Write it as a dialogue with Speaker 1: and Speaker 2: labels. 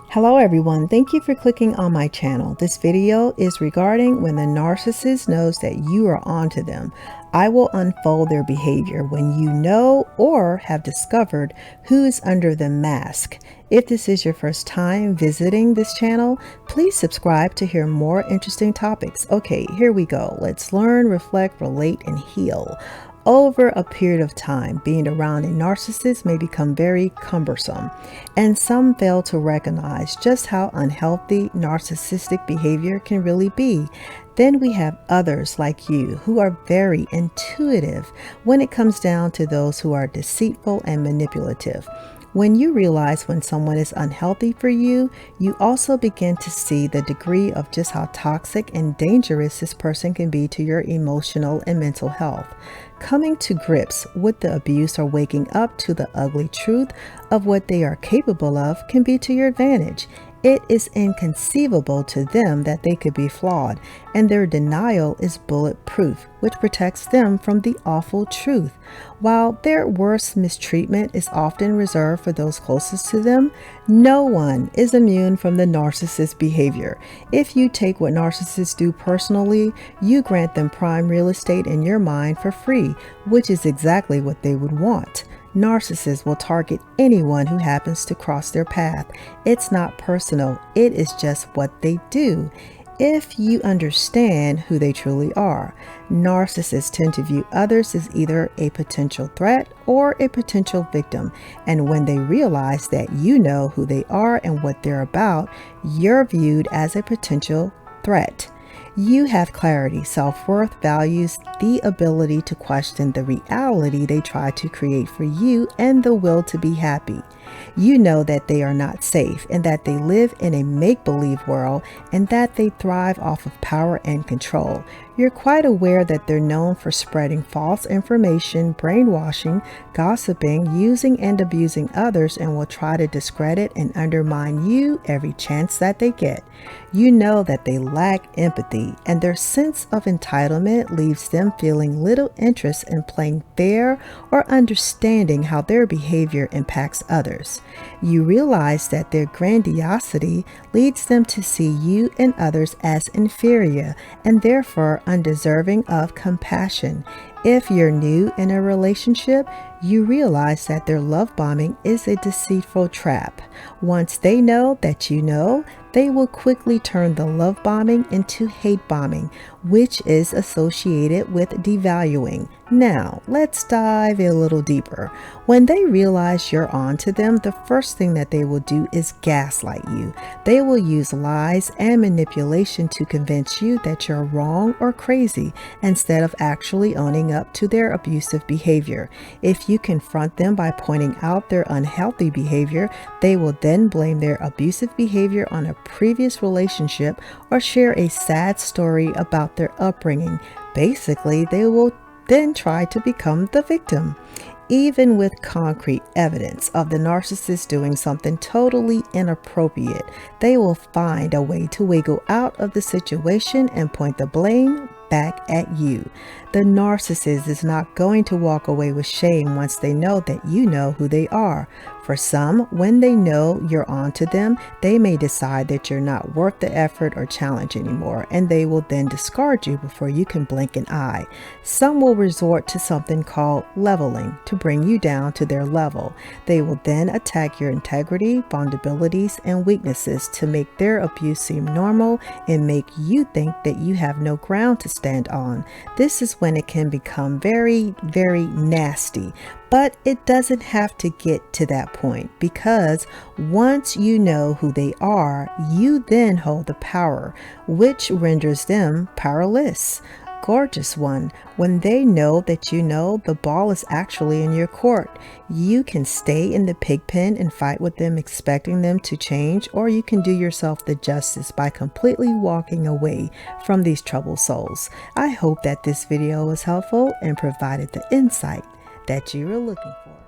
Speaker 1: Hello everyone, thank you for clicking on my channel. This video is regarding when the narcissist knows that you are onto them. I will unfold their behavior when you know or have discovered who is under the mask. If this is your first time visiting this channel, please subscribe to hear more interesting topics. Okay, here we go. Let's learn, reflect, relate, and heal. Over a period of time, being around a narcissist may become very cumbersome, and some fail to recognize just how unhealthy narcissistic behavior can really be. Then we have others like you who are very intuitive when it comes down to those who are deceitful and manipulative. When you realize when someone is unhealthy for you, you also begin to see the degree of just how toxic and dangerous this person can be to your emotional and mental health. Coming to grips with the abuse or waking up to the ugly truth of what they are capable of can be to your advantage. It is inconceivable to them that they could be flawed, and their denial is bulletproof, which protects them from the awful truth. While their worst mistreatment is often reserved for those closest to them, no one is immune from the narcissist behavior. If you take what narcissists do personally, you grant them prime real estate in your mind for free, which is exactly what they would want. Narcissists will target anyone who happens to cross their path. It's not personal, it is just what they do. If you understand who they truly are, narcissists tend to view others as either a potential threat or a potential victim. And when they realize that you know who they are and what they're about, you're viewed as a potential threat. You have clarity, self-worth, values, the ability to question the reality they try to create for you, and the will to be happy. You know that they are not safe and that they live in a make-believe world and that they thrive off of power and control. You're quite aware that they're known for spreading false information, brainwashing, gossiping, using and abusing others, and will try to discredit and undermine you every chance that they get. You know that they lack empathy, and their sense of entitlement leaves them feeling little interest in playing fair or understanding how their behavior impacts others. You realize that their grandiosity leads them to see you and others as inferior and therefore undeserving of compassion. If you're new in a relationship, you realize that their love bombing is a deceitful trap. Once they know that you know, they will quickly turn the love bombing into hate bombing, which is associated with devaluing. Now, let's dive a little deeper. When they realize you're on to them, the first thing that they will do is gaslight you. They will use lies and manipulation to convince you that you're wrong or crazy instead of actually owning up to their abusive behavior. If you confront them by pointing out their unhealthy behavior, they will then blame their abusive behavior on a previous relationship or share a sad story about their upbringing. Basically, they will then try to become the victim. Even with concrete evidence of the narcissist doing something totally inappropriate, they will find a way to wiggle out of the situation and point the blame back at you. The narcissist is not going to walk away with shame once they know that you know who they are. For some, when they know you're on to them, they may decide that you're not worth the effort or challenge anymore, and they will then discard you before you can blink an eye. Some will resort to something called leveling to bring you down to their level. They will then attack your integrity, vulnerabilities, and weaknesses to make their abuse seem normal and make you think that you have no ground to stand on. This is when it can become very, very nasty. But it doesn't have to get to that point, because once you know who they are, you then hold the power, which renders them powerless. Gorgeous one, when they know that you know, the ball is actually in your court. You can stay in the pig pen and fight with them, expecting them to change, or you can do yourself the justice by completely walking away from these troubled souls. I hope that this video was helpful and provided the insight that you were looking for.